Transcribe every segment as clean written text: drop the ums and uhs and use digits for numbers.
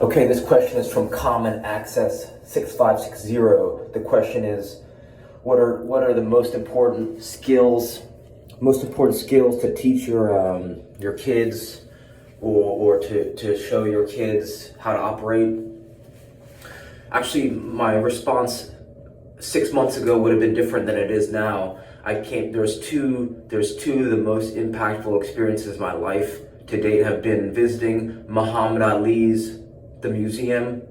Okay, this question is from Common Access 6560. The question is, what are the most important skills to teach your kids, or to show your kids how to operate? Actually, my response 6 months ago would have been different than it is now. There's two of the most impactful experiences of my life to date have been visiting Muhammad Ali's the museum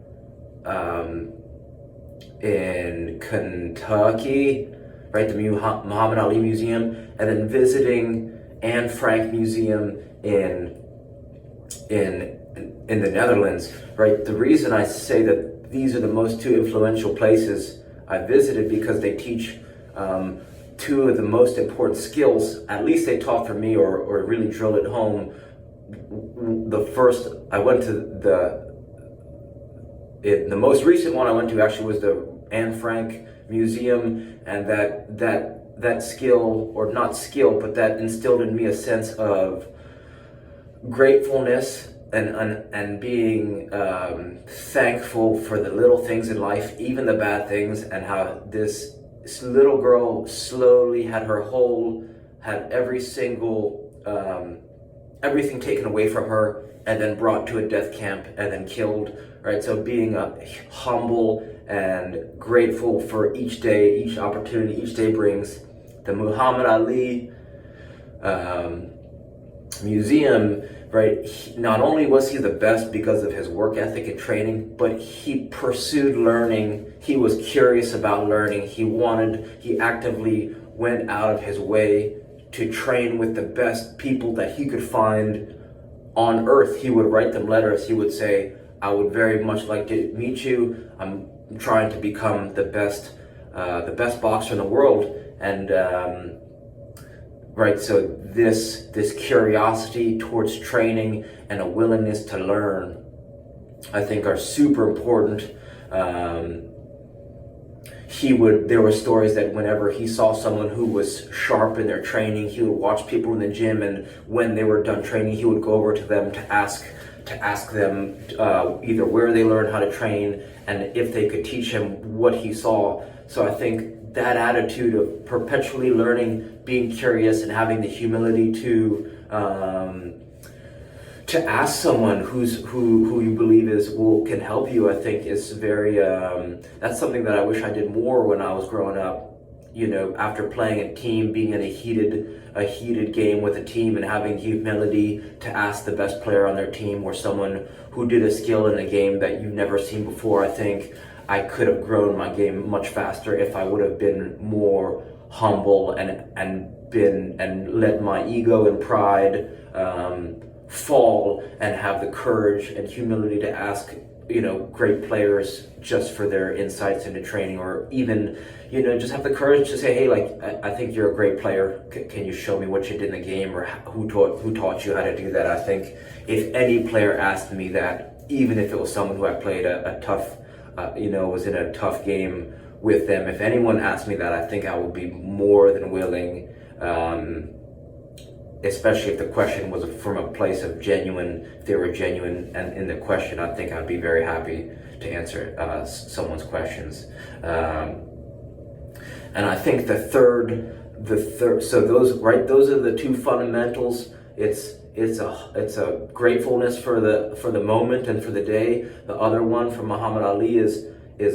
in Kentucky, right? The Muhammad Ali Museum, and then visiting Anne Frank Museum in the Netherlands, right? The reason I say that these are the most two influential places I visited because they teach two of the most important skills. At least they taught for me, or really drilled it home. The first, I went to the most recent one I went to actually was the Anne Frank Museum, and that skill, or not skill, but that instilled in me a sense of gratefulness and being thankful for the little things in life, even the bad things, and how this little girl slowly had every single everything taken away from her, and then brought to a death camp and then killed, right? So being humble and grateful for each day, each opportunity each day brings. The Muhammad Ali Museum, right? Not only was he the best because of his work ethic and training, but he pursued learning. He was curious about learning. He actively went out of his way to train with the best people that he could find on earth. He would write them letters. He would say, I would very much like to meet you. I'm trying to become the best boxer in the world. And right, so this curiosity towards training and a willingness to learn, I think, are super important. There were stories that whenever he saw someone who was sharp in their training, he would watch people in the gym, and when they were done training, he would go over to them to ask them either where they learned how to train and if they could teach him what he saw. So I think that attitude of perpetually learning, being curious, and having the humility to ask someone who you believe can help you, I think is very, that's something that I wish I did more when I was growing up. You know, after playing a team, being in a heated game with a team, and having humility to ask the best player on their team, or someone who did a skill in a game that you've never seen before. I think I could have grown my game much faster if I would have been more humble and let my ego and pride fall, and have the courage and humility to ask, great players just for their insights into training, or even, just have the courage to say, hey, I think you're a great player. Can you show me what you did in the game, or who taught you how to do that? I think if any player asked me that, even if it was someone who I played a tough, was in a tough game with them, if anyone asked me that, I think I would be more than willing, especially if the question was from a place of if they were genuine and in the question, I think I'd be very happy to answer someone's questions. And I think the third, so those are the two fundamentals. It's a gratefulness for the moment and for the day. The other one from Muhammad Ali is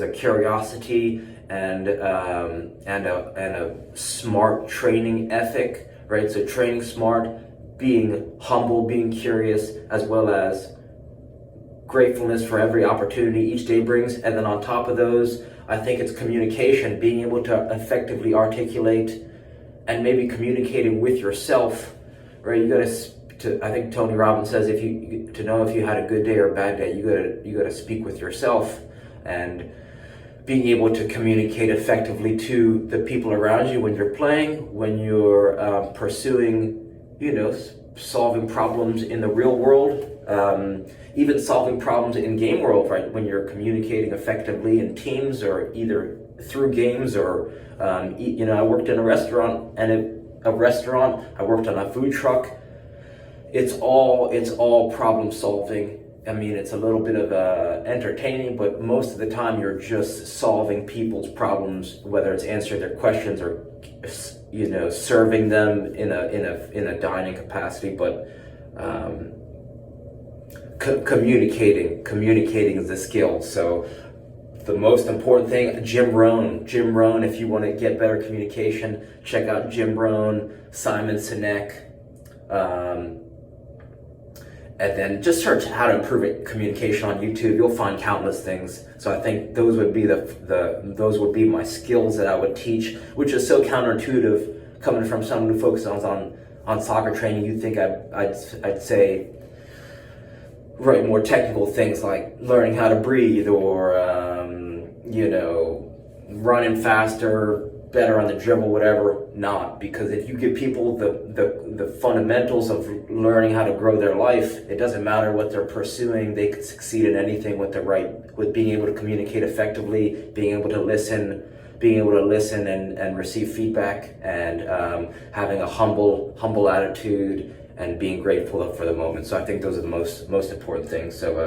a curiosity and a smart training ethic. Right, so training smart, being humble, being curious, as well as gratefulness for every opportunity each day brings. And then on top of those, I think it's communication, being able to effectively articulate and maybe communicating with yourself. Right, I think Tony Robbins says to know if you had a good day or a bad day, you gotta speak with yourself, and being able to communicate effectively to the people around you when you're playing, when you're pursuing, solving problems in the real world, even solving problems in game world, right? When you're communicating effectively in teams, or either through games, or, I worked in a restaurant, I worked on a food truck. It's all problem solving I mean, it's a little bit of entertaining, but most of the time you're just solving people's problems, whether it's answering their questions or, you know, serving them in a dining capacity. But communicating is the skill. So the most important thing, Jim Rohn, if you want to get better communication, check out Jim Rohn, Simon Sinek, and then just search how to improve communication on YouTube. You'll find countless things. So I think those would be those would be my skills that I would teach, which is so counterintuitive coming from someone who focuses on soccer training. You'd think I'd say write more technical things like learning how to breathe, or you know, running faster, better on the dribble, whatever. Not, because if you give people the fundamentals of learning how to grow their life, it doesn't matter what they're pursuing. They could succeed in anything with with being able to communicate effectively, being able to listen and receive feedback, and having a humble attitude, and being grateful for the moment. So I think those are the most important things. So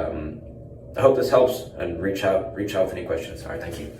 I hope this helps, and reach out with any questions. All right, thank you.